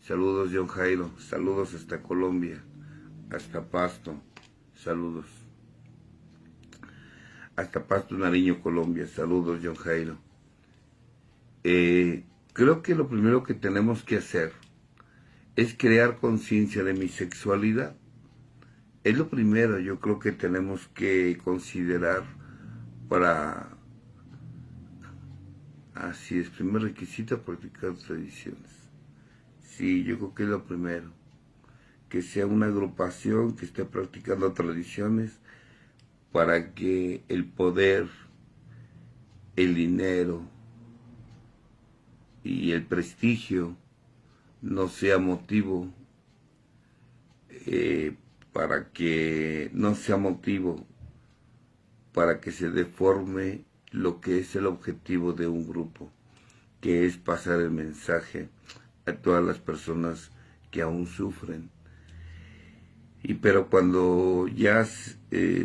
Saludos, John Jairo. Saludos hasta Colombia, hasta Pasto. Saludos. Hasta Pasto, Nariño, Colombia. Saludos, John Jairo. Creo que lo primero que tenemos que hacer es crear conciencia de mi sexualidad. Es lo primero, yo creo que tenemos que considerar para... Así es, primer requisito, practicar tradiciones. Sí, yo creo que es lo primero. Que sea una agrupación que esté practicando tradiciones para que el poder, el dinero y el prestigio no sea motivo, para que no sea motivo para que se deforme lo que es el objetivo de un grupo, que es pasar el mensaje a todas las personas que aún sufren. Pero cuando ya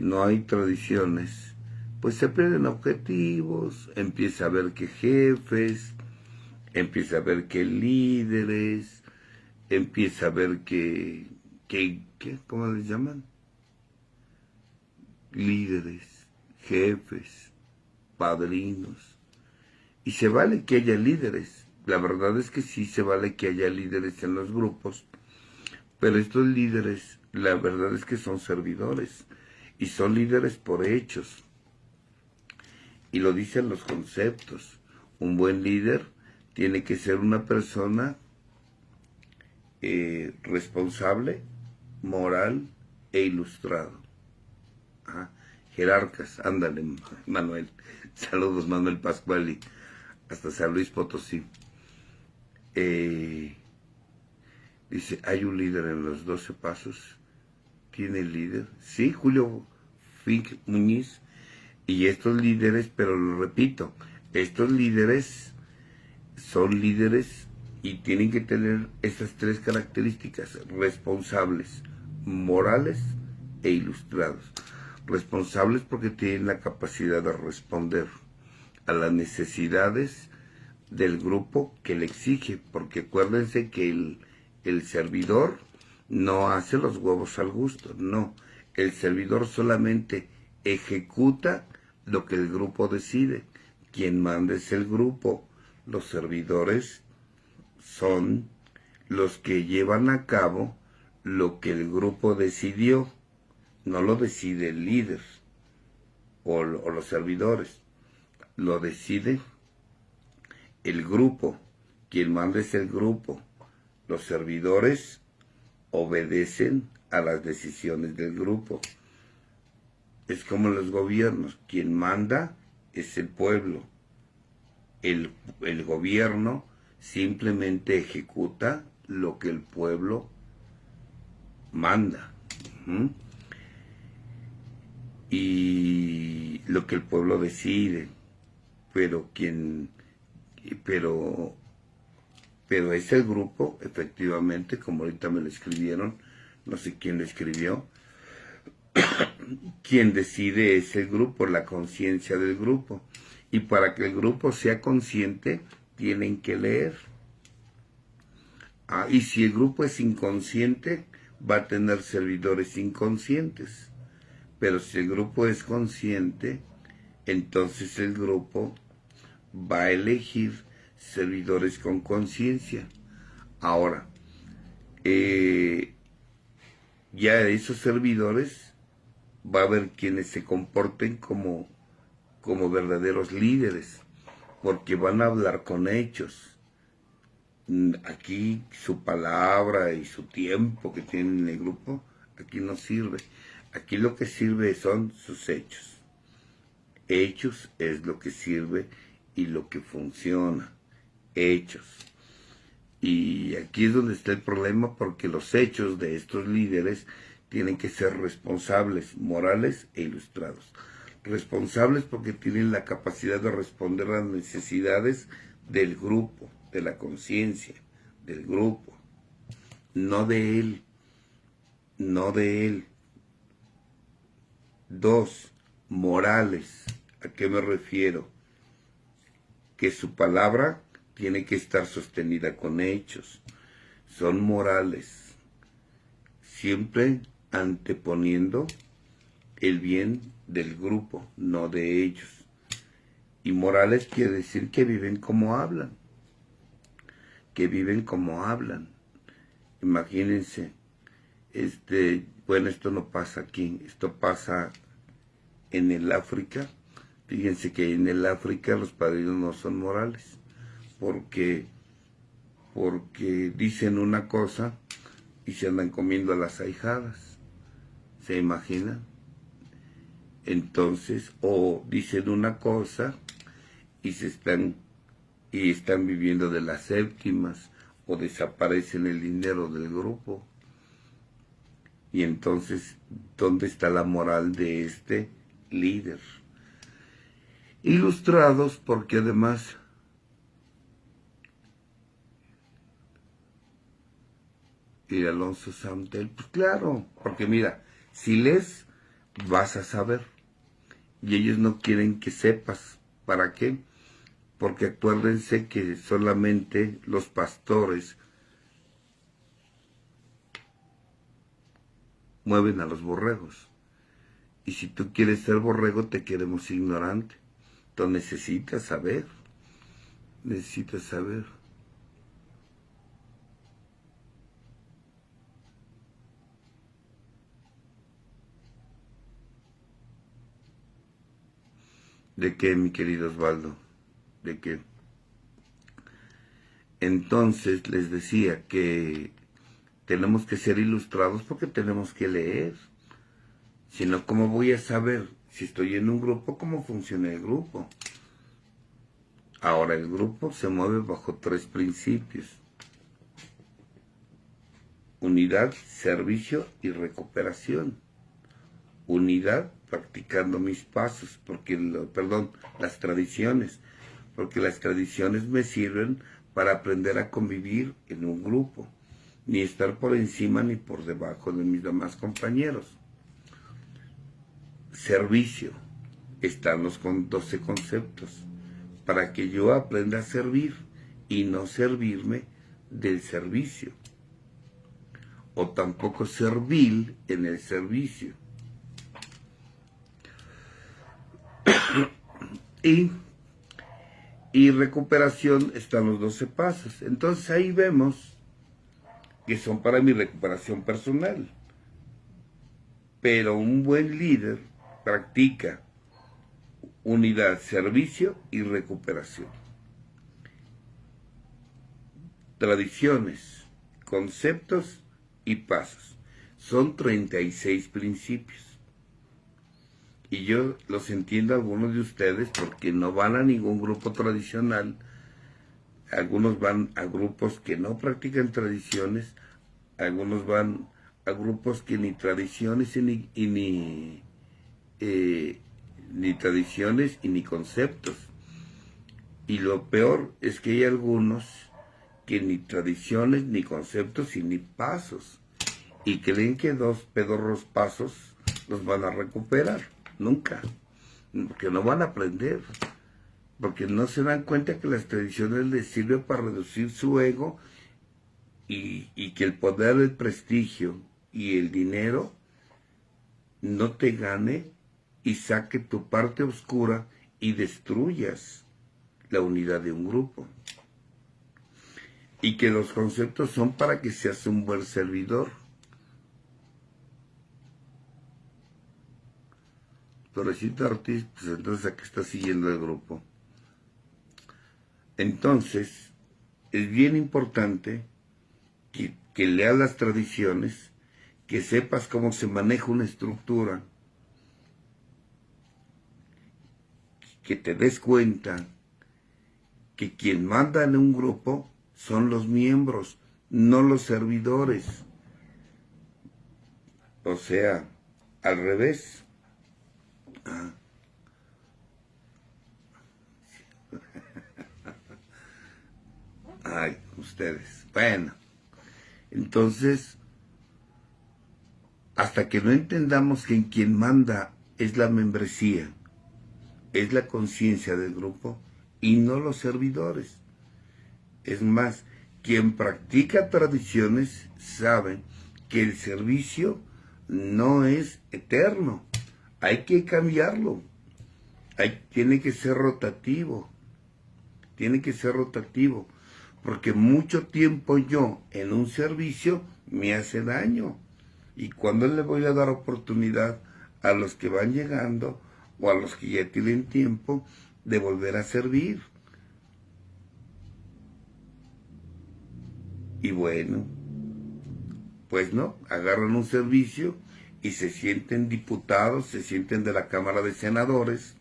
no hay tradiciones, pues se pierden objetivos, empieza a haber que jefes, empieza a haber que líderes, empieza a haber que ¿cómo les llaman? Líderes, jefes, padrinos. Y se vale que haya líderes. La verdad es que sí se vale que haya líderes en los grupos, pero estos líderes, la verdad es que son servidores, y son líderes por hechos. Y lo dicen los conceptos. Un buen líder tiene que ser una persona responsable, moral e ilustrado. Ajá. Jerarcas, ándale, Manuel. Saludos, Manuel Pascuali, hasta San Luis Potosí. Dice, hay un líder en los 12 pasos. ¿Tiene líder? Sí, Julio Fink Muñiz. Y estos líderes, pero lo repito, estos líderes son líderes y tienen que tener estas tres características: responsables, morales e ilustrados. Responsables porque tienen la capacidad de responder a las necesidades del grupo que le exige, porque acuérdense que el servidor no hace los huevos al gusto, no. El servidor solamente ejecuta lo que el grupo decide. Quien manda es el grupo. Los servidores son los que llevan a cabo lo que el grupo decidió. No lo decide el líder o los servidores. Lo decide el grupo. Quien manda es el grupo. Los servidores obedecen a las decisiones del grupo. Es como los gobiernos. Quien manda es el pueblo. El gobierno simplemente ejecuta lo que el pueblo manda. Y lo que el pueblo decide. Pero es el grupo, efectivamente, como ahorita me lo escribieron, no sé quién lo escribió. Quien decide es el grupo, la conciencia del grupo. Y para que el grupo sea consciente, tienen que leer. Y si el grupo es inconsciente, va a tener servidores inconscientes. Pero si el grupo es consciente, entonces el grupo va a elegir servidores con conciencia. Ahora, ya esos servidores va a haber quienes se comporten como verdaderos líderes, porque van a hablar con hechos. Aquí su palabra y su tiempo que tienen en el grupo, aquí no sirve. Aquí lo que sirve son sus hechos. Hechos es lo que sirve y lo que funciona. Hechos. Y aquí es donde está el problema, porque los hechos de estos líderes tienen que ser responsables, morales e ilustrados. Responsables porque tienen la capacidad de responder a las necesidades del grupo, de la conciencia del grupo, no de él, no de él. 2, morales. ¿A qué me refiero? Que su palabra tiene que estar sostenida con hechos. son morales, siempre anteponiendo el bien del grupo, no de ellos. Y morales quiere decir que viven como hablan, Imagínense, bueno, esto no pasa aquí, esto pasa en el África. Fíjense que en el África los padrinos no son morales, porque dicen una cosa y se andan comiendo a las ahijadas, ¿se imaginan? Entonces, o dicen una cosa y están viviendo de las séptimas, o desaparecen el dinero del grupo. Y entonces, ¿dónde está la moral de este líder? Ilustrados, porque además y Alonso Santel, pues claro, porque mira, si lees, vas a saber. Y ellos no quieren que sepas. ¿Para qué? Porque acuérdense que solamente los pastores mueven a los borregos. Y si tú quieres ser borrego, te queremos ignorante. Entonces necesitas saber. ¿De qué, mi querido Osvaldo? ¿De qué? Entonces les decía que tenemos que ser ilustrados porque tenemos que leer. Si no, ¿cómo voy a saber si estoy en un grupo, cómo funciona el grupo? Ahora, el grupo se mueve bajo 3 principios: unidad, servicio y recuperación. Unidad, practicando mis pasos, las tradiciones, porque las tradiciones me sirven para aprender a convivir en un grupo, ni estar por encima ni por debajo de mis demás compañeros. Servicio, están los 12 conceptos, para que yo aprenda a servir y no servirme del servicio, o tampoco servil en el servicio. Y recuperación están los 12 pasos. Entonces ahí vemos que son para mi recuperación personal. Pero un buen líder practica unidad, servicio y recuperación. Tradiciones, conceptos y pasos. Son 36 principios. Y yo los entiendo a algunos de ustedes porque no van a ningún grupo tradicional. Algunos van a grupos que no practican tradiciones. Algunos van a grupos que ni tradiciones ni tradiciones y ni conceptos. Y lo peor es que hay algunos que ni tradiciones, ni conceptos y ni pasos. Y creen que 2 pedorros pasos los van a recuperar. Nunca, porque no van a aprender, porque no se dan cuenta que las tradiciones les sirven para reducir su ego y que el poder, el prestigio y el dinero no te gane y saque tu parte oscura y destruyas la unidad de un grupo. Y que los conceptos son para que seas un buen servidor. Torrecita Ortiz, pues entonces ¿a qué está siguiendo el grupo? Entonces, es bien importante que leas las tradiciones, que sepas cómo se maneja una estructura, que te des cuenta que quien manda en un grupo son los miembros, no los servidores. O sea, al revés. Ay, ustedes. Bueno, entonces, hasta que no entendamos que en quien manda es la membresía, es la conciencia del grupo y no los servidores. Es más, Quien practica tradiciones sabe que el servicio no es eterno. Hay que cambiarlo. Tiene que ser rotativo. Tiene que ser rotativo. Porque mucho tiempo yo en un servicio me hace daño. ¿Y cuándo le voy a dar oportunidad a los que van llegando o a los que ya tienen tiempo de volver a servir? Y bueno, pues no, agarran un servicio y se sienten diputados, se sienten de la Cámara de Senadores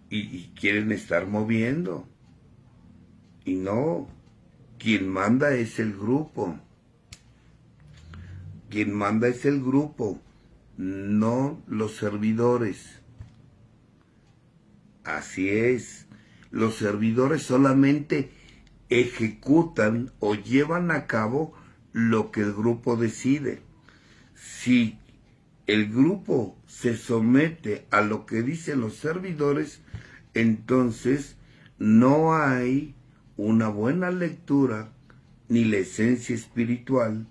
y quieren estar moviendo. Y no, quien manda es el grupo. Quien manda es el grupo, no los servidores. Así es, los servidores solamente ejecutan o llevan a cabo lo que el grupo decide. Si el grupo se somete a lo que dicen los servidores, entonces no hay una buena lectura ni la esencia espiritual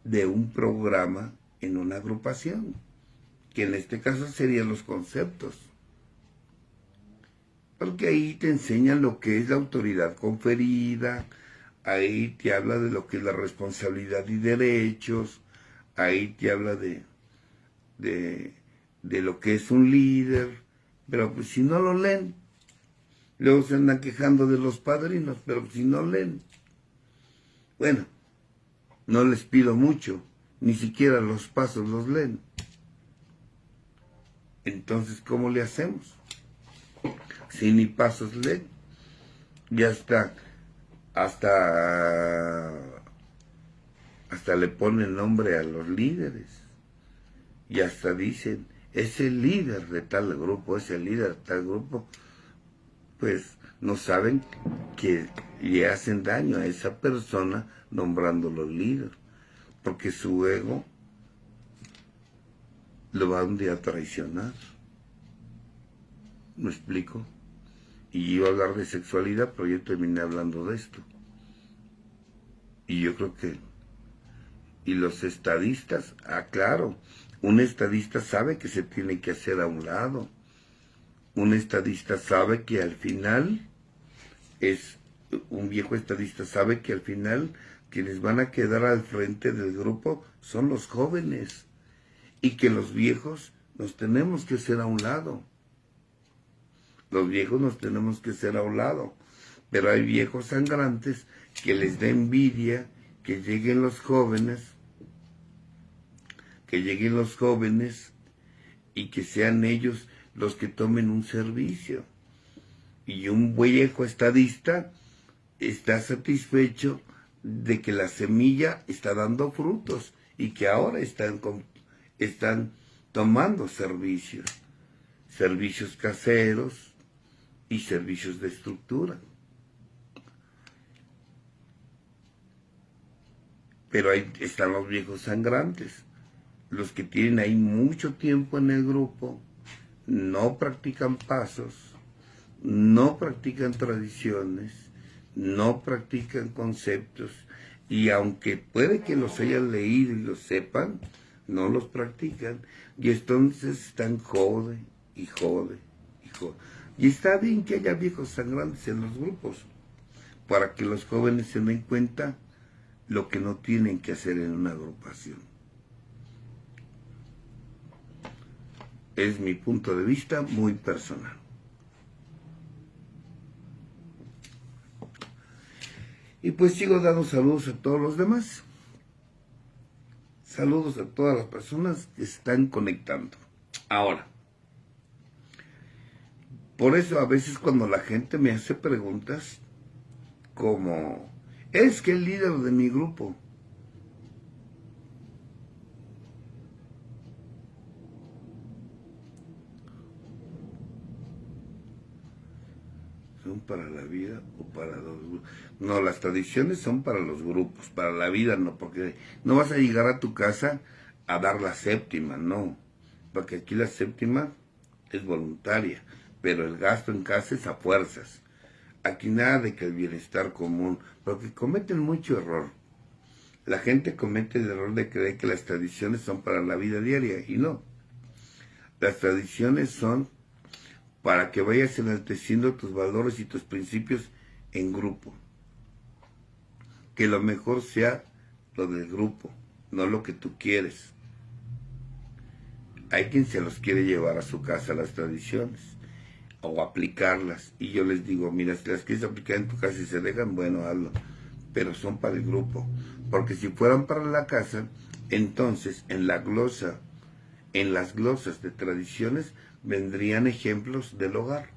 de un programa en una agrupación, que en este caso serían los conceptos. Porque ahí te enseñan lo que es la autoridad conferida, ahí te habla de lo que es la responsabilidad y derechos, ahí te habla de lo que es un líder, pero pues si no lo leen, luego se andan quejando de los padrinos, pero si no leen, bueno, no les pido mucho, ni siquiera los pasos los leen. Entonces, ¿cómo le hacemos? Si ni pasos leen, ya está, hasta le ponen nombre a los líderes, y hasta dicen, es el líder de tal grupo, es el líder de tal grupo. Pues no saben que le hacen daño a esa persona nombrándolo líder, porque su ego lo va un día a traicionar. ¿Me explico? Y iba a hablar de sexualidad, pero yo terminé hablando de esto. Y yo creo que... Y los estadistas, claro, un estadista sabe que se tiene que hacer a un lado. Un estadista sabe que al final un viejo estadista sabe que al final quienes van a quedar al frente del grupo son los jóvenes y que los viejos nos tenemos que hacer a un lado. Los viejos nos tenemos que hacer a un lado, pero hay viejos sangrantes que les da envidia que lleguen los jóvenes, y que sean ellos los que tomen un servicio. Y un viejo estadista está satisfecho de que la semilla está dando frutos y que ahora están tomando servicios caseros y servicios de estructura. Pero ahí están los viejos sangrantes, los que tienen ahí mucho tiempo en el grupo, no practican pasos, no practican tradiciones, no practican conceptos, y aunque puede que los hayan leído y los sepan, no los practican, y entonces están jode y jode y jode. Y está bien que haya viejos sangrantes en los grupos, para que los jóvenes se den cuenta lo que no tienen que hacer en una agrupación. Es mi punto de vista muy personal. Y pues sigo dando saludos a todos los demás. Saludos a todas las personas que se están conectando. Ahora, por eso a veces cuando la gente me hace preguntas como, es que el líder de mi grupo, ¿son para la vida o para los grupos? No, las tradiciones son para los grupos, para la vida no, porque no vas a llegar a tu casa a dar la séptima, no, porque aquí la séptima es voluntaria, pero el gasto en casa es a fuerzas. Aquí nada de que el bienestar común, porque cometen mucho error. La gente comete el error de creer que las tradiciones son para la vida diaria, y no. Las tradiciones son para que vayas enalteciendo tus valores y tus principios en grupo. Que lo mejor sea lo del grupo, no lo que tú quieres. Hay quien se los quiere llevar a su casa las tradiciones o aplicarlas. Y yo les digo, mira, si las quieres aplicar en tu casa y se dejan, bueno, hazlo. Pero son para el grupo. Porque si fueran para la casa, entonces en la glosa, en las glosas de tradiciones, vendrían ejemplos del hogar.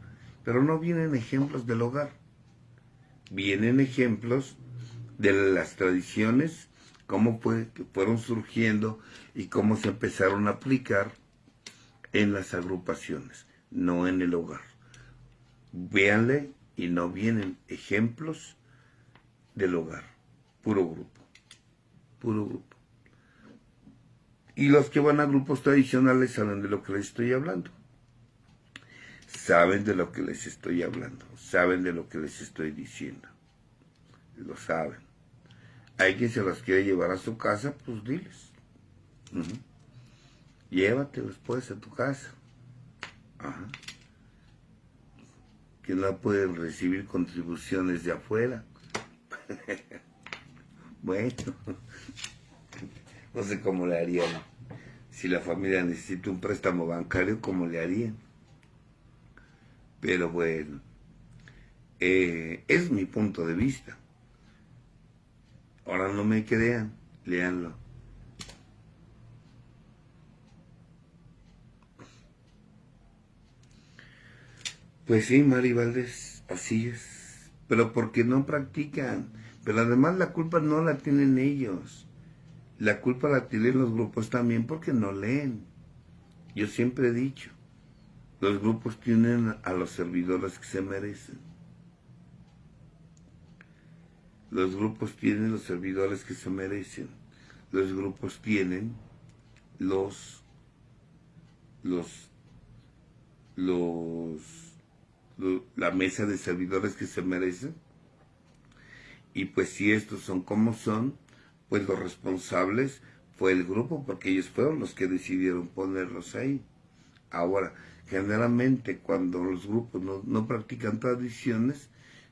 Pero no vienen ejemplos del hogar. Vienen ejemplos de las tradiciones, cómo fueron surgiendo y cómo se empezaron a aplicar en las agrupaciones, no en el hogar. Véanle y no vienen ejemplos del hogar, puro grupo, puro grupo. Y los que van a grupos tradicionales saben de lo que les estoy hablando. Saben de lo que les estoy hablando, saben de lo que les estoy diciendo. Lo saben. Hay quien se los quiere llevar a su casa, pues diles. Llévatelos pues a tu casa. Ajá. Que no pueden recibir contribuciones de afuera. Bueno, no sé cómo le harían. Si la familia necesita un préstamo bancario, ¿cómo le harían? Pero bueno, es mi punto de vista. Ahora no me crean, léanlo. Pues sí, Mari Valdés, así es. Pero porque no practican. Pero además la culpa no la tienen ellos. La culpa la tienen los grupos también porque no leen. Yo siempre he dicho, los grupos tienen a los servidores que se merecen. Los grupos tienen los servidores que se merecen. Los grupos tienen la mesa de servidores que se merecen. Y pues si estos son como son, pues los responsables fue el grupo, porque ellos fueron los que decidieron ponerlos ahí. Ahora, generalmente cuando los grupos no practican tradiciones,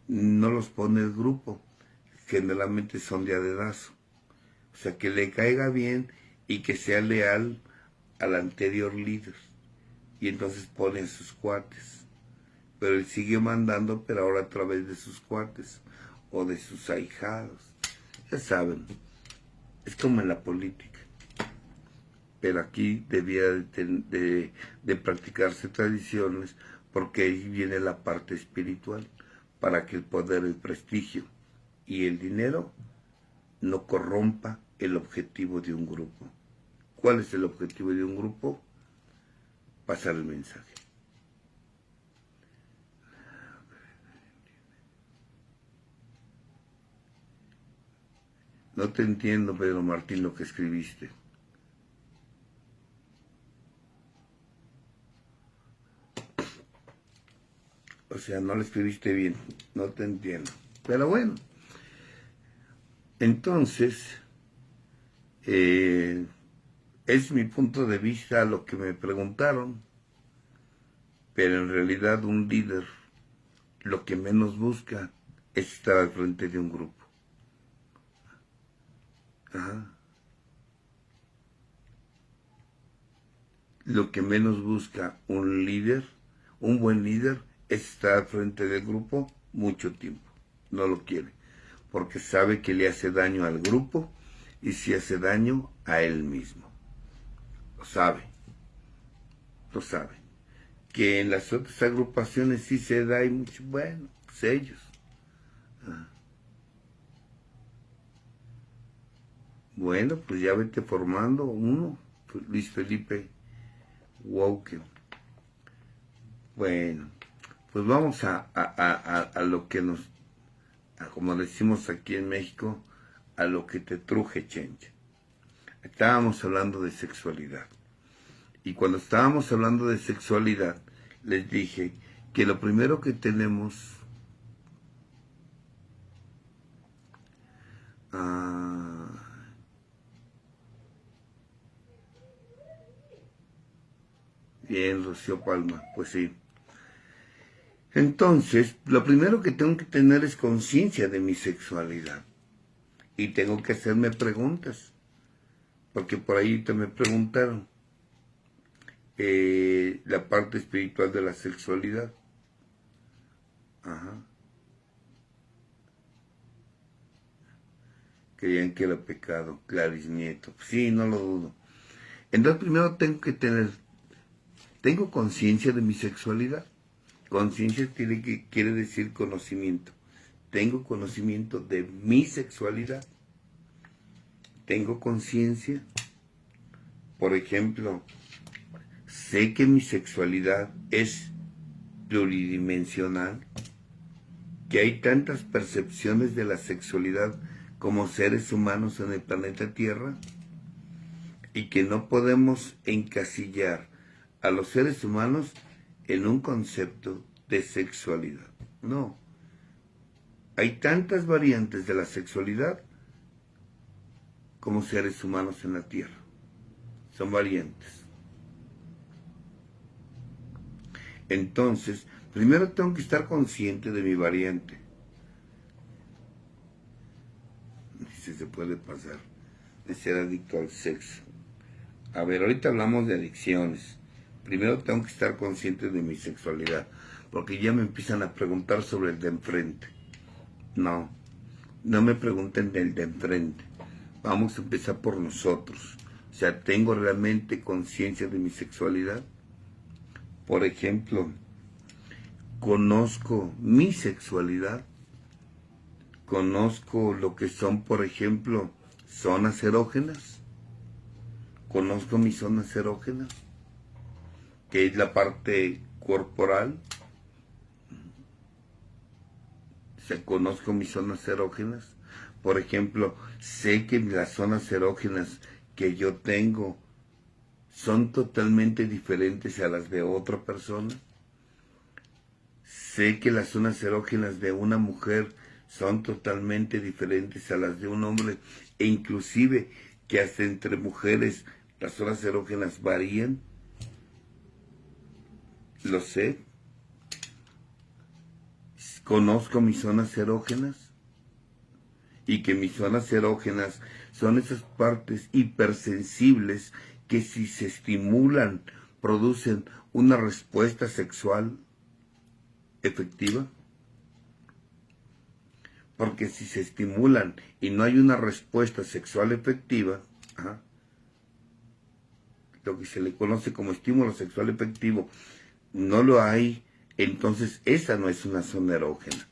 no los pone el grupo. Generalmente son de a dedazo. O sea, que le caiga bien y que sea leal al anterior líder. Y entonces pone a sus cuates. Pero él sigue mandando, pero ahora a través de sus cuates o de sus ahijados. Ya saben, es como en la política. Pero aquí debía de practicarse tradiciones, porque ahí viene la parte espiritual, para que el poder, el prestigio y el dinero no corrompa el objetivo de un grupo. ¿Cuál es el objetivo de un grupo? Pasar el mensaje. No te entiendo, Pedro Martín, lo que escribiste. O sea, no lo escribiste bien, no te entiendo. Pero bueno, entonces, es mi punto de vista a lo que me preguntaron. Pero en realidad un líder lo que menos busca es estar al frente de un grupo. Ajá. Lo que menos busca un líder, un buen líder, es estar al frente del grupo mucho tiempo. No lo quiere, porque sabe que le hace daño al grupo y si hace daño a él mismo. Lo sabe, lo sabe. Que en las otras agrupaciones sí se da y mucho, bueno, pues ellos. Bueno, pues ya vete formando uno, Luis Felipe Wauke. Bueno, pues vamos a lo que como decimos aquí en México, a lo que te truje, chencha. Estábamos hablando de sexualidad. Y cuando estábamos hablando de sexualidad, les dije que lo primero que tenemos Ah, bien, Rocío Palma, pues sí. Entonces, lo primero que tengo que tener es conciencia de mi sexualidad. Y tengo que hacerme preguntas. Porque por ahí te me preguntaron la parte espiritual de la sexualidad. Ajá. Creían que era pecado, Claris Nieto. Sí, no lo dudo. Entonces primero tengo conciencia de mi sexualidad. Conciencia quiere decir conocimiento. Tengo conocimiento de mi sexualidad. Tengo conciencia. Por ejemplo, sé que mi sexualidad es pluridimensional, que hay tantas percepciones de la sexualidad como seres humanos en el planeta Tierra y que no podemos encasillar a los seres humanos en un concepto de sexualidad. No. Hay tantas variantes de la sexualidad como seres humanos en la Tierra. Son variantes. Entonces, primero tengo que estar consciente de mi variante. Si se puede pasar de ser adicto al sexo. A ver, ahorita hablamos de adicciones. Primero tengo que estar consciente de mi sexualidad, porque ya me empiezan a preguntar sobre el de enfrente. No, no me pregunten del de enfrente. Vamos a empezar por nosotros. O sea, ¿tengo realmente conciencia de mi sexualidad? Por ejemplo, conozco mi sexualidad. Conozco lo que son, por ejemplo, zonas erógenas. Conozco mis zonas erógenas, que es la parte corporal. O sea, conozco mis zonas erógenas. Por ejemplo, sé que las zonas erógenas que yo tengo son totalmente diferentes a las de otra persona. Sé que las zonas erógenas de una mujer son totalmente diferentes a las de un hombre, e inclusive que hasta entre mujeres las zonas erógenas varían. Lo sé. Conozco mis zonas erógenas y que mis zonas erógenas son esas partes hipersensibles que si se estimulan producen una respuesta sexual efectiva. Porque si se estimulan y no hay una respuesta sexual efectiva, lo que se le conoce como estímulo sexual efectivo, no lo hay, entonces esa no es una zona erógena.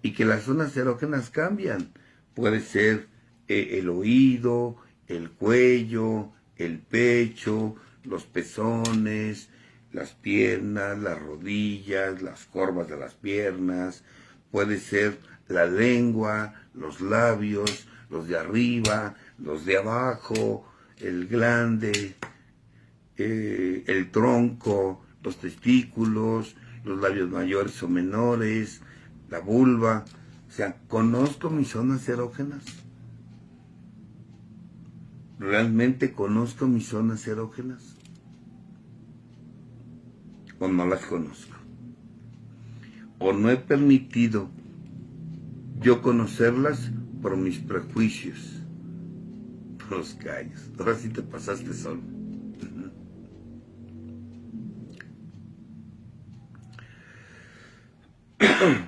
Y que las zonas erógenas cambian. Puede ser el oído, el cuello, el pecho, los pezones, las piernas, las rodillas, las corvas de las piernas. Puede ser la lengua, los labios, los de arriba, los de abajo, el glande, el tronco, los testículos, los labios mayores o menores, la vulva. O sea, conozco mis zonas erógenas. ¿Realmente conozco mis zonas erógenas? ¿O no las conozco? ¿O no he permitido yo conocerlas por mis prejuicios? Por los callos. Ahora sí te pasaste solo.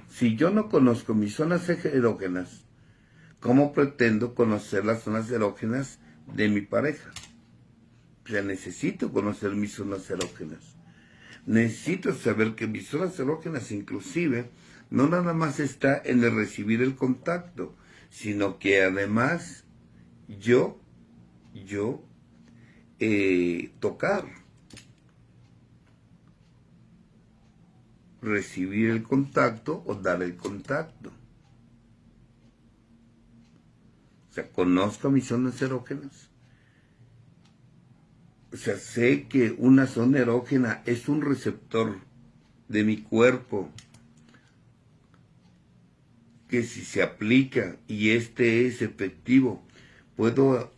Si yo no conozco mis zonas erógenas, ¿cómo pretendo conocer las zonas erógenas de mi pareja? O sea, necesito conocer mis zonas erógenas. Necesito saber que mis zonas erógenas inclusive no nada más está en el recibir el contacto, sino que además yo tocar, recibir el contacto o dar el contacto. O sea, conozco mis zonas erógenas. O sea, sé que una zona erógena es un receptor de mi cuerpo que si se aplica y este es efectivo, puedo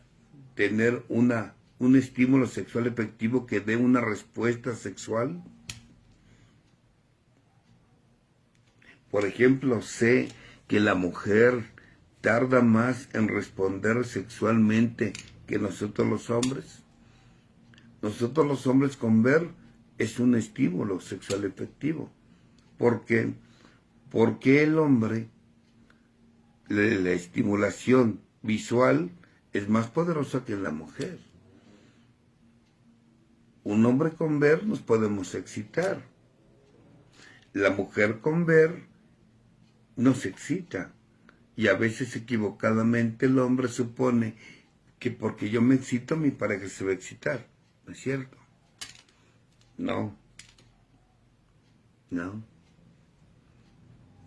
tener un estímulo sexual efectivo que dé una respuesta sexual. Por ejemplo, sé que la mujer tarda más en responder sexualmente que nosotros los hombres. Nosotros los hombres con ver es un estímulo sexual efectivo. ¿Por qué? Porque el hombre, la estimulación visual es más poderosa que la mujer. Un hombre con ver nos podemos excitar. La mujer con ver nos excita. Y a veces equivocadamente el hombre supone que porque yo me excito, mi pareja se va a excitar. ¿No es cierto? No. No.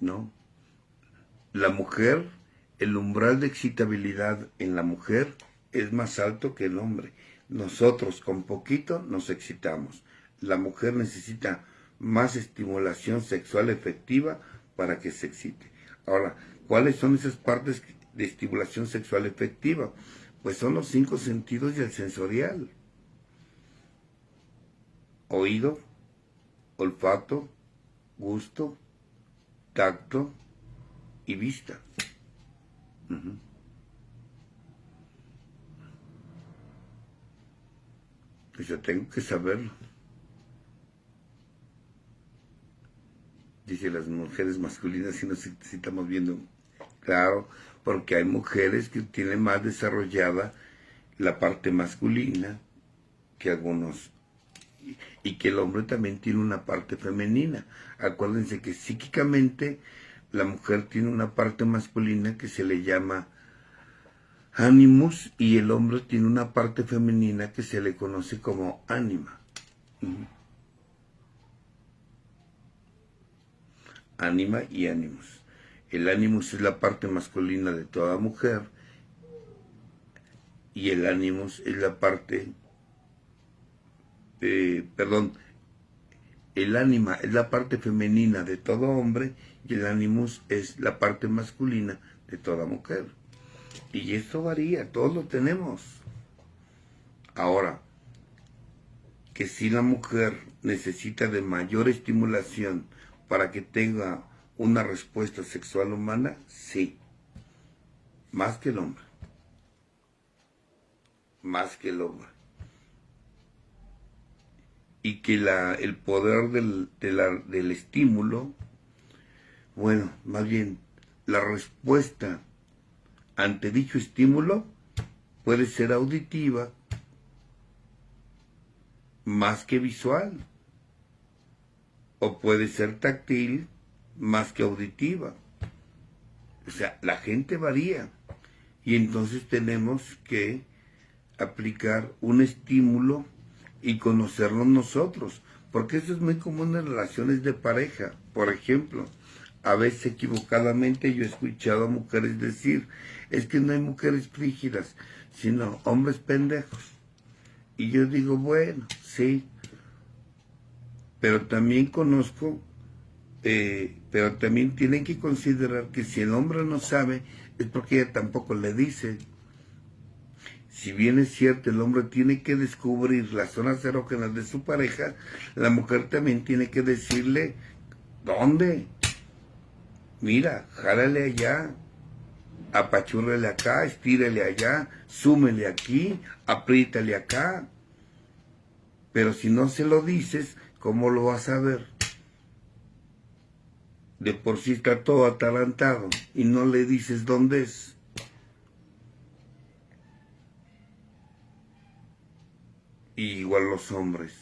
No. La mujer, el umbral de excitabilidad en la mujer es más alto que el hombre. Nosotros con poquito nos excitamos. La mujer necesita más estimulación sexual efectiva para que se excite. Ahora, ¿cuáles son esas partes de estimulación sexual efectiva? Pues son los 5 sentidos y el sensorial. Oído, olfato, gusto, tacto y vista. Pues yo tengo que saberlo. Dice las mujeres masculinas si nos estamos viendo. Claro, porque hay mujeres que tienen más desarrollada la parte masculina que algunos, y que el hombre también tiene una parte femenina. Acuérdense que psíquicamente la mujer tiene una parte masculina que se le llama animus y el hombre tiene una parte femenina que se le conoce como ánima. Ánima y animus. El animus es la parte masculina de toda mujer y el animus es la parte, el ánima es la parte femenina de todo hombre y el animus es la parte masculina de toda mujer. Y esto varía, todos lo tenemos. Ahora, que si la mujer necesita de mayor estimulación para que tenga una respuesta sexual humana, sí, más que el hombre. Más que el hombre. Y que el poder del estímulo, bueno, más bien, la respuesta ante dicho estímulo puede ser auditiva más que visual, o puede ser táctil más que auditiva. O sea, la gente varía y entonces tenemos que aplicar un estímulo y conocernos nosotros, porque eso es muy común en relaciones de pareja. Por ejemplo, a veces equivocadamente yo he escuchado a mujeres decir, es que no hay mujeres frígidas, sino hombres pendejos. Y yo digo, bueno, sí, pero también conozco, pero también tienen que considerar que si el hombre no sabe, es porque ella tampoco le dice. Si bien es cierto, el hombre tiene que descubrir las zonas erógenas de su pareja, la mujer también tiene que decirle, ¿dónde? Mira, jálale allá, apachúrrele acá, estírale allá, súmele aquí, apriétale acá. Pero si no se lo dices, ¿cómo lo vas a ver? De por sí está todo atalantado y no le dices dónde es. Y igual los hombres.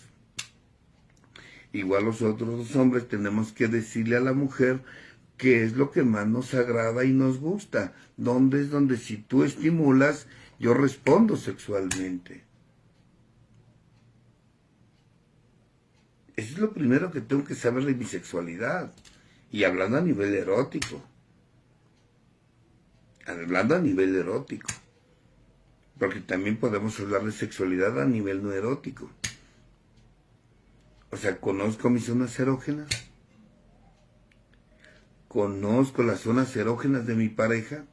Igual nosotros los hombres tenemos que decirle a la mujer qué es lo que más nos agrada y nos gusta. Dónde es donde si tú estimulas, yo respondo sexualmente. Eso es lo primero que tengo que saber de mi sexualidad. Y hablando a nivel erótico. Hablando a nivel erótico. Porque también podemos hablar de sexualidad a nivel no erótico. O sea, conozco mis zonas erógenas. conozco las zonas erógenas de mi pareja.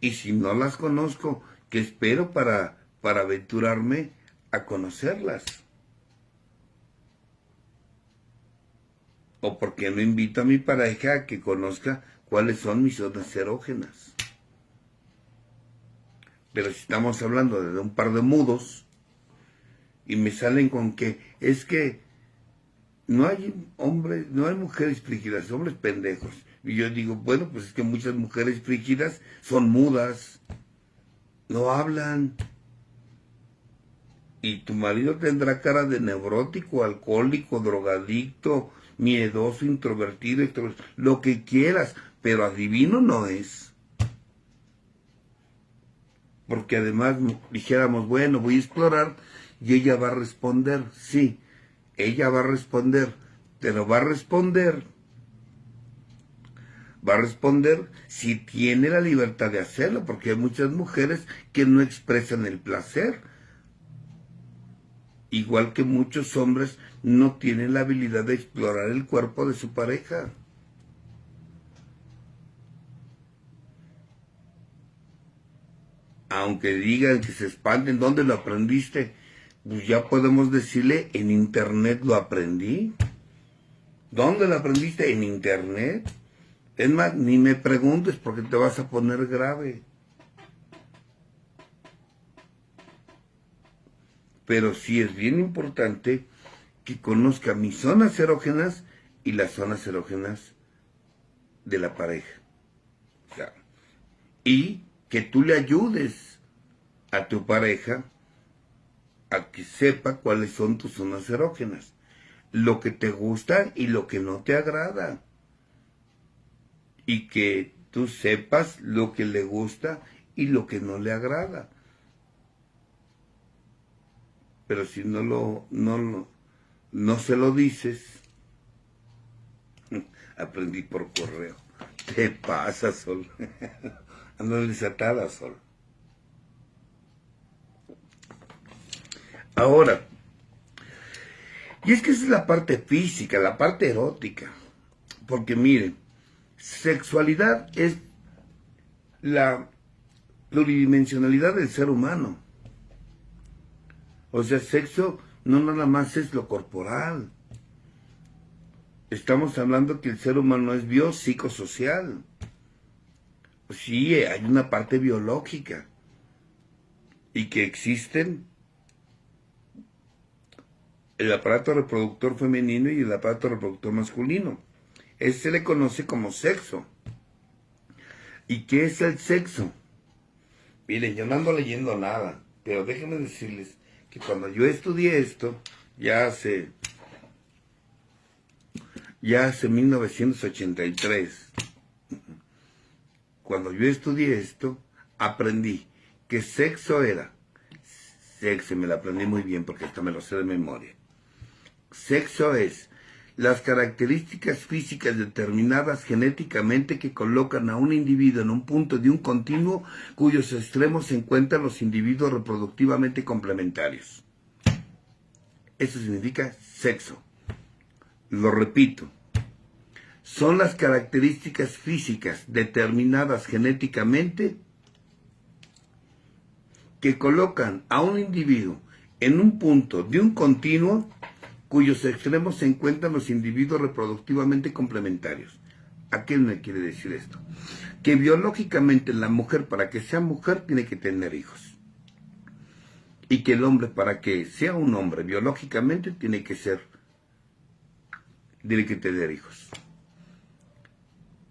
Y si no las conozco, ¿qué espero para aventurarme a conocerlas? ¿O por qué no invito a mi pareja a que conozca cuáles son mis zonas erógenas? Pero si estamos hablando de un par de mudos y me salen con que es que no hay hombres, no hay mujeres frígidas, hombres pendejos. Y yo digo, bueno, pues es que muchas mujeres frígidas son mudas, no hablan. Y tu marido tendrá cara de neurótico, alcohólico, drogadicto, miedoso, introvertido, lo que quieras, pero adivino no es. Porque además dijéramos, bueno, voy a explorar y ella va a responder, sí, ella va a responder, pero va a responder si tiene la libertad de hacerlo, porque hay muchas mujeres que no expresan el placer, igual que muchos hombres no tienen la habilidad de explorar el cuerpo de su pareja. Aunque digan que se espanten, ¿dónde lo aprendiste? Pues ya podemos decirle, en internet lo aprendí. ¿Dónde lo aprendiste? En internet. Es más, ni me preguntes porque te vas a poner grave. Pero sí es bien importante que conozca mis zonas erógenas y las zonas erógenas de la pareja. O sea, y que tú le ayudes a tu pareja a que sepa cuáles son tus zonas erógenas, lo que te gusta y lo que no te agrada, y que tú sepas lo que le gusta y lo que no le agrada. Pero si no se lo dices, aprendí por correo. Te pasa, Sol. Ando desatada, Sol. Ahora, y es que esa es la parte física, la parte erótica. Porque miren, sexualidad es la pluridimensionalidad del ser humano. O sea, sexo no nada más es lo corporal. Estamos hablando que el ser humano es biopsicosocial. Sí, hay una parte biológica. Y que existen el aparato reproductor femenino y el aparato reproductor masculino. Ese se le conoce como sexo. ¿Y qué es el sexo? Miren, yo no ando leyendo nada, pero déjenme decirles que cuando yo estudié esto, ya hace 1983, cuando yo estudié esto, aprendí que sexo me lo aprendí muy bien porque hasta me lo sé de memoria. Sexo es las características físicas determinadas genéticamente que colocan a un individuo en un punto de un continuo cuyos extremos se encuentran los individuos reproductivamente complementarios. Eso significa sexo. Lo repito. Son las características físicas determinadas genéticamente que colocan a un individuo en un punto de un continuo cuyos extremos se encuentran los individuos reproductivamente complementarios. ¿A qué me quiere decir esto? Que biológicamente la mujer, para que sea mujer, tiene que tener hijos. Y que el hombre, para que sea un hombre biológicamente, tiene que tener hijos.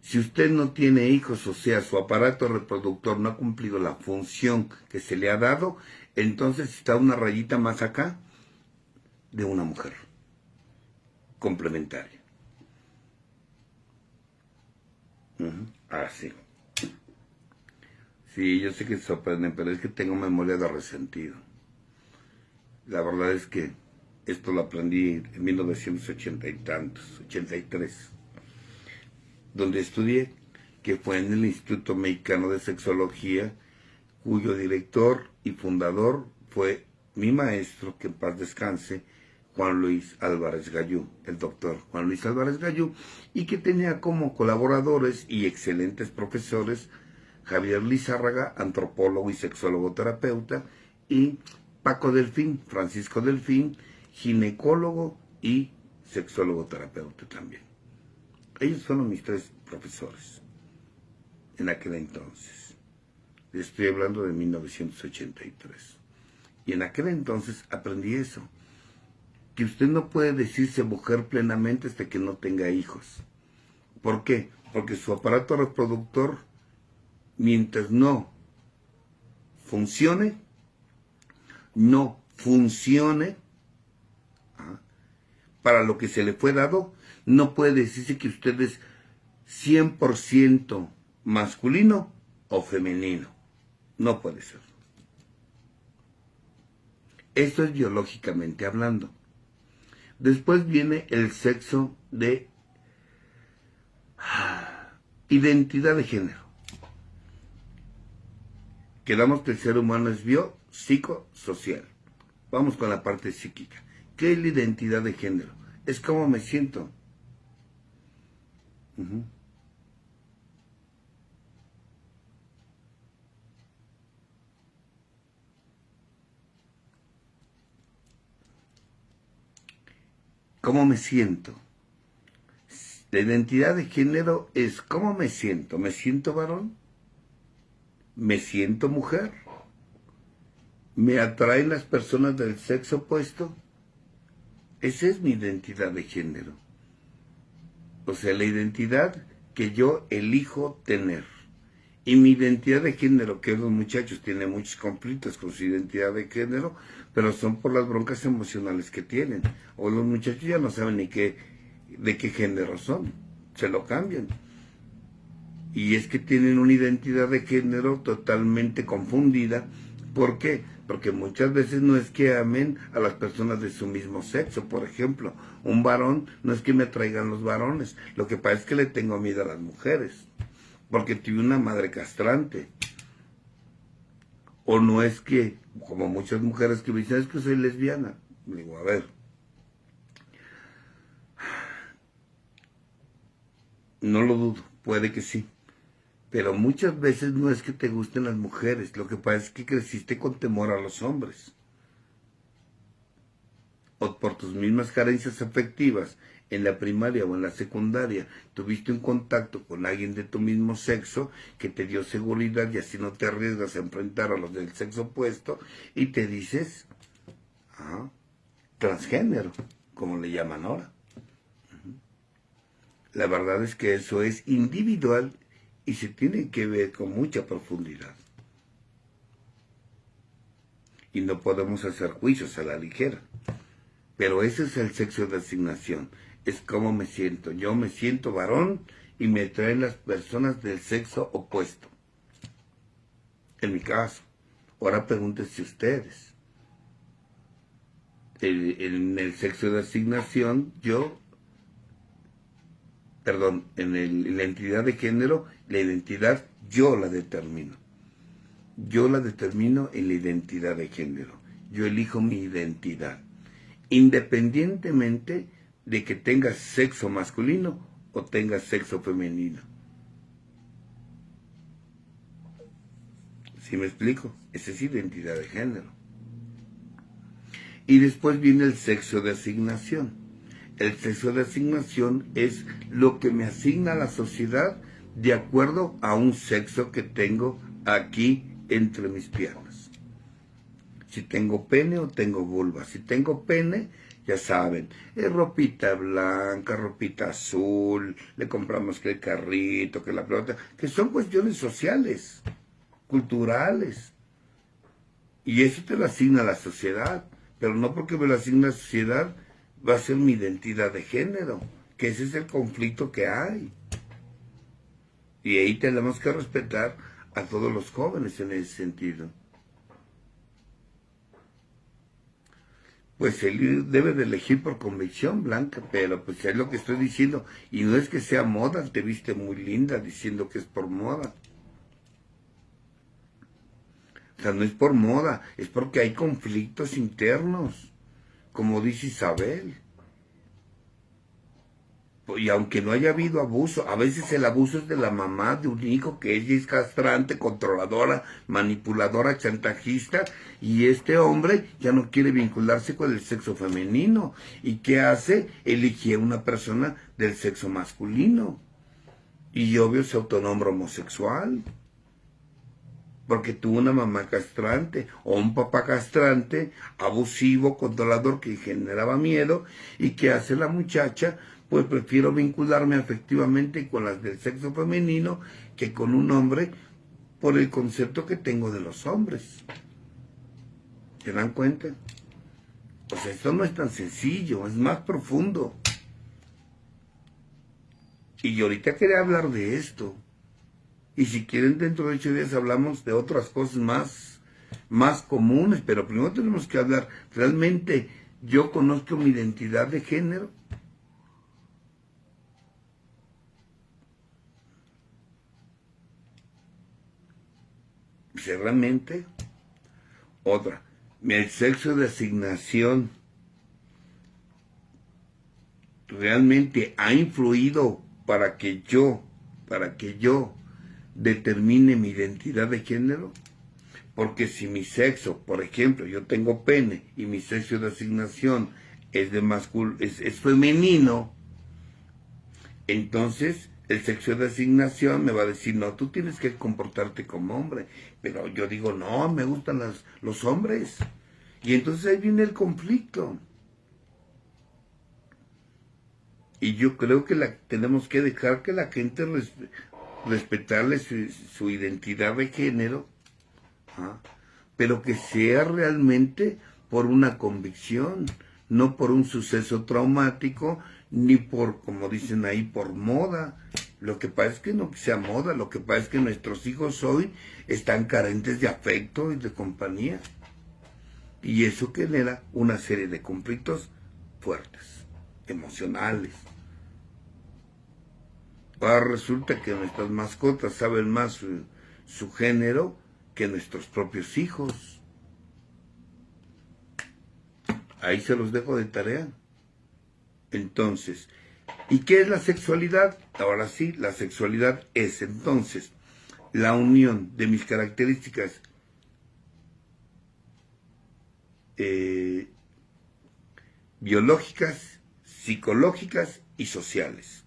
Si usted no tiene hijos, o sea, su aparato reproductor no ha cumplido la función que se le ha dado, entonces está una rayita más acá de una mujer complementaria. Así. Sí, yo sé que se sorprenden, pero es que tengo memoria de resentido. La verdad es que esto lo aprendí en 1980 y tantos, 83, donde estudié, que fue en el Instituto Mexicano de Sexología, cuyo director y fundador fue mi maestro, que en paz descanse, Juan Luis Álvarez Gallú, el doctor Juan Luis Álvarez Gallú, y que tenía como colaboradores y excelentes profesores Javier Lizárraga, antropólogo y sexólogo terapeuta, y Paco Delfín, Francisco Delfín, ginecólogo y sexólogo terapeuta también. Ellos fueron mis 3 profesores en aquel entonces. Estoy hablando de 1983. Y en aquel entonces aprendí eso, que usted no puede decirse mujer plenamente hasta que no tenga hijos. ¿Por qué? Porque su aparato reproductor, mientras no funcione, para lo que se le fue dado, no puede decirse que usted es 100% masculino o femenino. No puede ser. Esto es biológicamente hablando. Después viene el sexo de identidad de género. Quedamos que el ser humano es biopsicosocial. Vamos con la parte psíquica. ¿Qué es la identidad de género? Es cómo me siento. ¿Cómo me siento? La identidad de género es cómo me siento. ¿Me siento varón? ¿Me siento mujer? ¿Me atraen las personas del sexo opuesto? Esa es mi identidad de género. O sea, la identidad que yo elijo tener. Y mi identidad de género, que los muchachos tienen muchos conflictos con su identidad de género, pero son por las broncas emocionales que tienen. O los muchachos ya no saben ni de qué género son. Se lo cambian. Y es que tienen una identidad de género totalmente confundida. ¿Por qué? Porque muchas veces no es que amen a las personas de su mismo sexo. Por ejemplo, un varón no es que me atraigan los varones. Lo que pasa es que le tengo miedo a las mujeres. Porque tuve una madre castrante. O no es que, como muchas mujeres que me dicen, es que soy lesbiana. Digo, a ver. No lo dudo, puede que sí. Pero muchas veces no es que te gusten las mujeres, lo que pasa es que creciste con temor a los hombres. O por tus mismas carencias afectivas, en la primaria o en la secundaria, tuviste un contacto con alguien de tu mismo sexo que te dio seguridad y así no te arriesgas a enfrentar a los del sexo opuesto y te dices, transgénero, como le llaman ahora. La verdad es que eso es individual y se tiene que ver con mucha profundidad. Y no podemos hacer juicios a la ligera. Pero ese es el sexo de asignación. Es cómo me siento. Yo me siento varón y me traen las personas del sexo opuesto. En mi caso. Ahora pregúntense ustedes. En el sexo de asignación, en la identidad de género, la identidad yo la determino. Yo la determino en la identidad de género. Yo elijo mi identidad. Independientemente de que tengas sexo masculino o tengas sexo femenino. ¿Sí me explico? Esa es identidad de género. Y después viene el sexo de asignación. El sexo de asignación es lo que me asigna la sociedad de acuerdo a un sexo que tengo aquí entre mis piernas. Si tengo pene o tengo vulva. Si tengo pene, ya saben, es ropita blanca, ropita azul, le compramos que el carrito, que la pelota, que son cuestiones sociales, culturales. Y eso te lo asigna la sociedad, pero no porque me lo asigna la sociedad va a ser mi identidad de género, que ese es el conflicto que hay. Y ahí tenemos que respetar a todos los jóvenes en ese sentido. Pues él debe de elegir por convicción, Blanca, pero pues es lo que estoy diciendo. Y no es que sea moda, te viste muy linda diciendo que es por moda. O sea, no es por moda, es porque hay conflictos internos. como dice Isabel. Y aunque no haya habido abuso, a veces el abuso es de la mamá de un hijo que ella es castrante, controladora, manipuladora, chantajista, y este hombre ya no quiere vincularse con el sexo femenino. ¿Y qué hace? Elige a una persona del sexo masculino. Y obvio se autonombra homosexual. Porque tuvo una mamá castrante o un papá castrante, abusivo, controlador, que generaba miedo. ¿Y qué hace la muchacha? Pues prefiero vincularme afectivamente con las del sexo femenino que con un hombre por el concepto que tengo de los hombres. ¿Se dan cuenta? Pues esto no es tan sencillo, es más profundo. Y yo ahorita quería hablar de esto. Y si quieren, dentro de 8 días hablamos de otras cosas más comunes, pero primero tenemos que hablar, ¿realmente yo conozco mi identidad de género? Si realmente, otra, el sexo de asignación realmente ha influido para que yo determine mi identidad de género. Porque si mi sexo, por ejemplo, yo tengo pene y mi sexo de asignación es de es femenino, entonces el sexo de asignación me va a decir, no, tú tienes que comportarte como hombre. Pero yo digo, no, me gustan los hombres. Y entonces ahí viene el conflicto. Y yo creo que tenemos que dejar que la gente respetarle su identidad de género, ¿ah? Pero que sea realmente por una convicción, no por un suceso traumático, ni por, como dicen ahí, por moda. Lo que pasa es que no sea moda, lo que pasa es que nuestros hijos hoy están carentes de afecto y de compañía. Y eso genera una serie de conflictos fuertes, emocionales. Ahora resulta que nuestras mascotas saben más su género que nuestros propios hijos. Ahí se los dejo de tarea. Entonces, ¿y qué es la sexualidad? Ahora sí, la sexualidad es entonces la unión de mis características biológicas, psicológicas y sociales.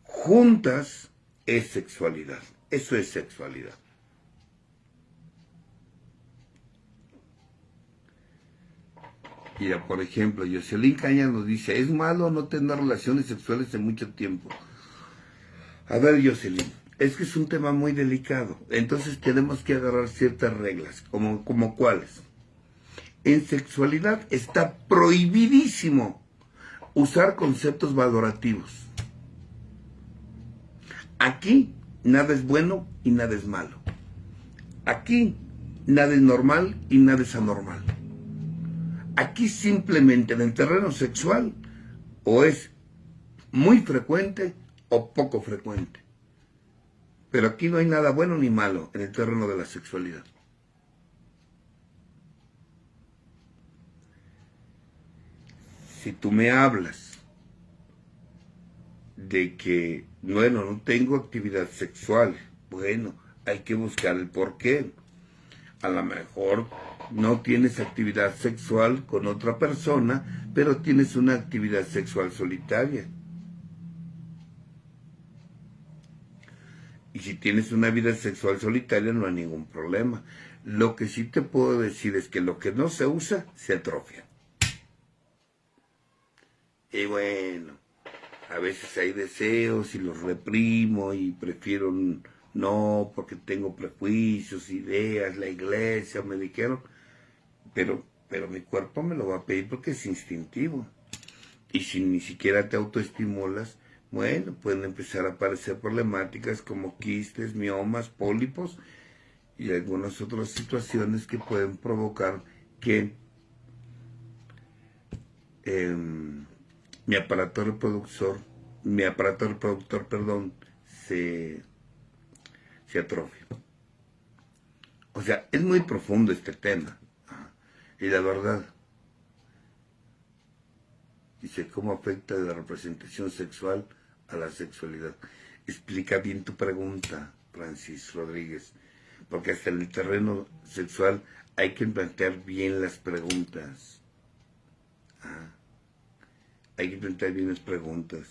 Juntas es sexualidad. Eso es sexualidad. Mira, por ejemplo, Jocelyn Caña nos dice, ¿es malo no tener relaciones sexuales en mucho tiempo? A ver, Jocelyn, es que es un tema muy delicado. Entonces tenemos que agarrar ciertas reglas, como cuáles. En sexualidad está prohibidísimo usar conceptos valorativos. Aquí nada es bueno y nada es malo. Aquí nada es normal y nada es anormal. Aquí simplemente en el terreno sexual o es muy frecuente o poco frecuente. Pero aquí no hay nada bueno ni malo en el terreno de la sexualidad. Si tú me hablas de que, bueno, no tengo actividad sexual, bueno, hay que buscar el porqué. A lo mejor no tienes actividad sexual con otra persona, pero tienes una actividad sexual solitaria. Y si tienes una vida sexual solitaria no hay ningún problema. Lo que sí te puedo decir es que lo que no se usa, se atrofia. Y bueno, a veces hay deseos y los reprimo y prefiero no porque tengo prejuicios, ideas, la iglesia me dijeron, pero mi cuerpo me lo va a pedir porque es instintivo. Y si ni siquiera te autoestimulas, bueno, pueden empezar a aparecer problemáticas como quistes, miomas, pólipos y algunas otras situaciones que pueden provocar que mi aparato reproductor, se atrofia. O sea, es muy profundo este tema. Y la verdad, Dice, ¿cómo afecta la representación sexual a la sexualidad? Explica bien tu pregunta, Francis Rodríguez, porque hasta en el terreno sexual hay que plantear bien las preguntas. Hay que plantear bien las preguntas,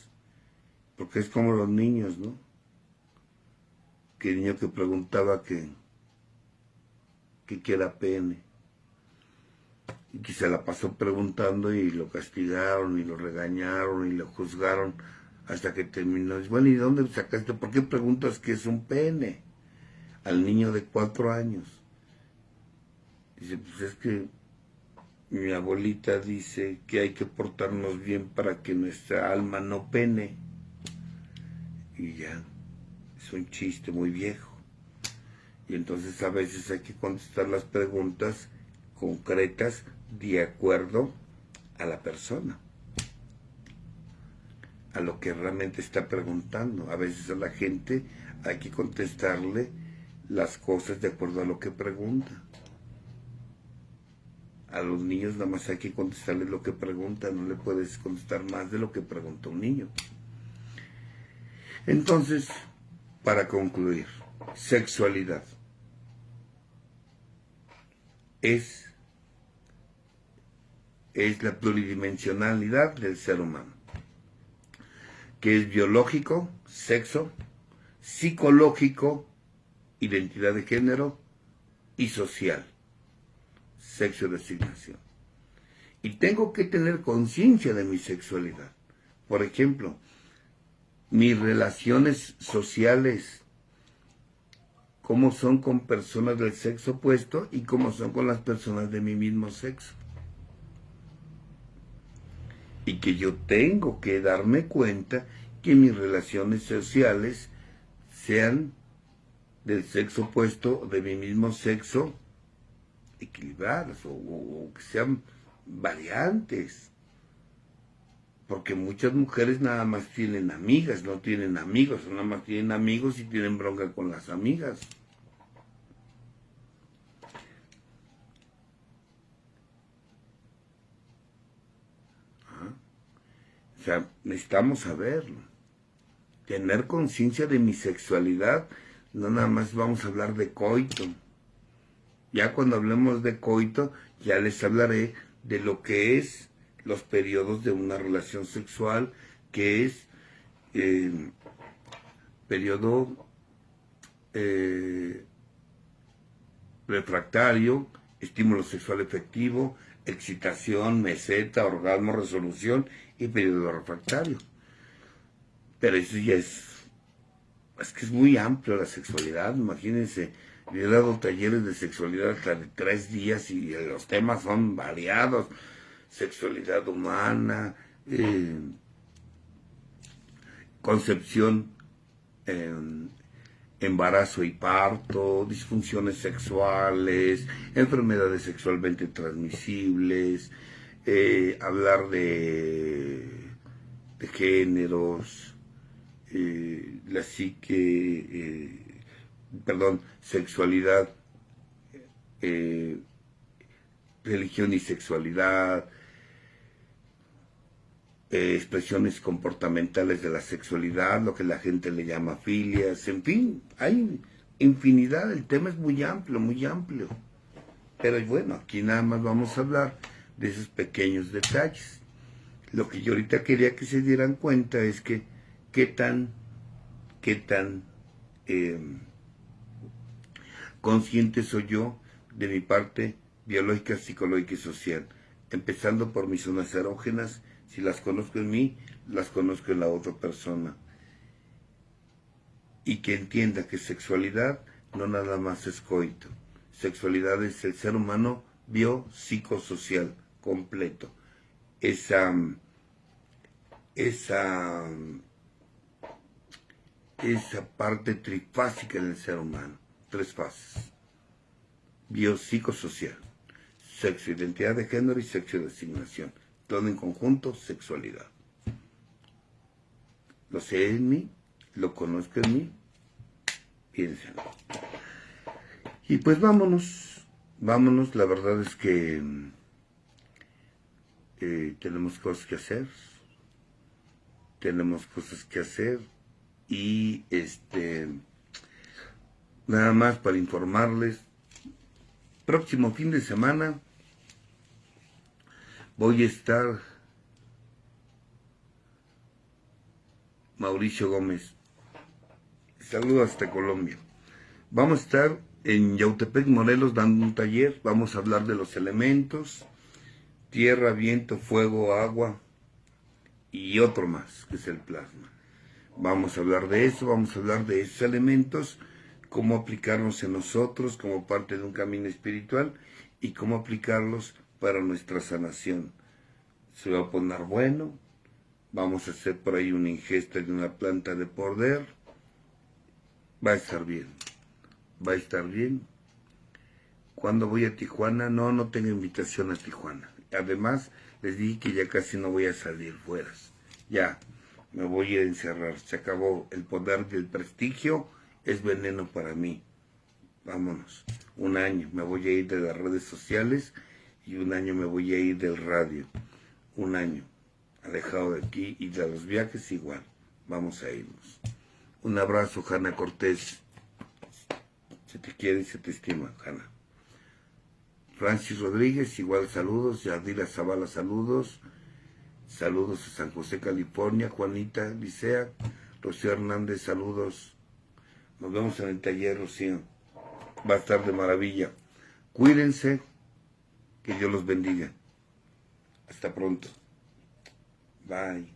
porque es como los niños, ¿no? Que el niño que preguntaba que era pene, y que se la pasó preguntando y lo castigaron y lo regañaron y lo juzgaron hasta que terminó. Dice, bueno, ¿y de dónde sacaste? ¿Por qué preguntas qué es un pene? Al niño de 4 años. Dice, pues es que mi abuelita dice que hay que portarnos bien para que nuestra alma no pene. Y ya, es un chiste muy viejo. Y entonces a veces hay que contestar las preguntas concretas de acuerdo a la persona, a lo que realmente está preguntando. A veces a la gente hay que contestarle las cosas de acuerdo a lo que pregunta. A los niños nada más hay que contestarles lo que preguntan, no le puedes contestar más de lo que pregunta un niño. Entonces, para concluir, sexualidad es la pluridimensionalidad del ser humano, que es biológico, sexo, psicológico, identidad de género y social, sexo de asignación. Y tengo que tener conciencia de mi sexualidad. Por ejemplo, mis relaciones sociales, cómo son con personas del sexo opuesto y cómo son con las personas de mi mismo sexo. Y que yo tengo que darme cuenta que mis relaciones sociales sean del sexo opuesto o de mi mismo sexo equilibradas o que sean variantes. Porque muchas mujeres nada más tienen amigas, no tienen amigos, o nada más tienen amigos y tienen bronca con las amigas. O sea, necesitamos saberlo. Tener conciencia de mi sexualidad, no nada más vamos a hablar de coito. Ya cuando hablemos de coito, ya les hablaré de lo que es los periodos de una relación sexual, que es periodo refractario, estímulo sexual efectivo, excitación, meseta, orgasmo, resolución y periodo refractario. Pero eso ya es que es muy amplio la sexualidad. Imagínense, yo he dado talleres de sexualidad hasta de 3 días y los temas son variados: sexualidad humana, concepción, embarazo y parto, disfunciones sexuales, enfermedades sexualmente transmisibles, hablar de géneros, la psique, sexualidad, religión y sexualidad, expresiones comportamentales de la sexualidad, lo que la gente le llama filias, en fin, hay infinidad, el tema es muy amplio. Pero bueno, aquí nada más vamos a hablar de esos pequeños detalles. Lo que yo ahorita quería que se dieran cuenta es que qué tan consciente soy yo de mi parte biológica, psicológica y social, empezando por mis zonas erógenas. Si las conozco en mí, las conozco en la otra persona. Y que entienda que sexualidad no nada más es coito. Sexualidad es el ser humano biopsicosocial completo. Esa parte trifásica del ser humano. 3 fases. Biopsicosocial, sexo, identidad de género y sexo de asignación. Todo en conjunto, sexualidad. Lo sé en mí, lo conozco en mí, piensen. Y pues vámonos, la verdad es que tenemos cosas que hacer. Tenemos cosas que hacer. Y nada más para informarles. Próximo fin de semana voy a estar Mauricio Gómez. Saludos hasta Colombia. Vamos a estar en Yautepec, Morelos, dando un taller. Vamos a hablar de los elementos: tierra, viento, fuego, agua y otro más, que es el plasma. Vamos a hablar de eso, vamos a hablar de esos elementos, cómo aplicarlos en nosotros como parte de un camino espiritual y cómo aplicarlos para nuestra sanación. Se va a poner bueno. Vamos a hacer por ahí una ingesta de una planta de poder. Va a estar bien. Va a estar bien. ¿Cuándo voy a Tijuana? No tengo invitación a Tijuana. Además, les dije que ya casi no voy a salir fuera. Ya, me voy a encerrar. Se acabó. El poder del prestigio es veneno para mí. Vámonos. Un año me voy a ir de las redes sociales y un año me voy a ir del radio. Un año alejado de aquí, y de los viajes igual. Vamos a irnos. Un abrazo, Hanna Cortés. Se te quiere y se te estima, Hanna. Francis Rodríguez, igual saludos. Yadira Zavala, saludos. Saludos a San José, California. Juanita Licea. Rocío Hernández, saludos. Nos vemos en el taller, Rocío. Va a estar de maravilla. Cuídense. Que Dios los bendiga. Hasta pronto. Bye.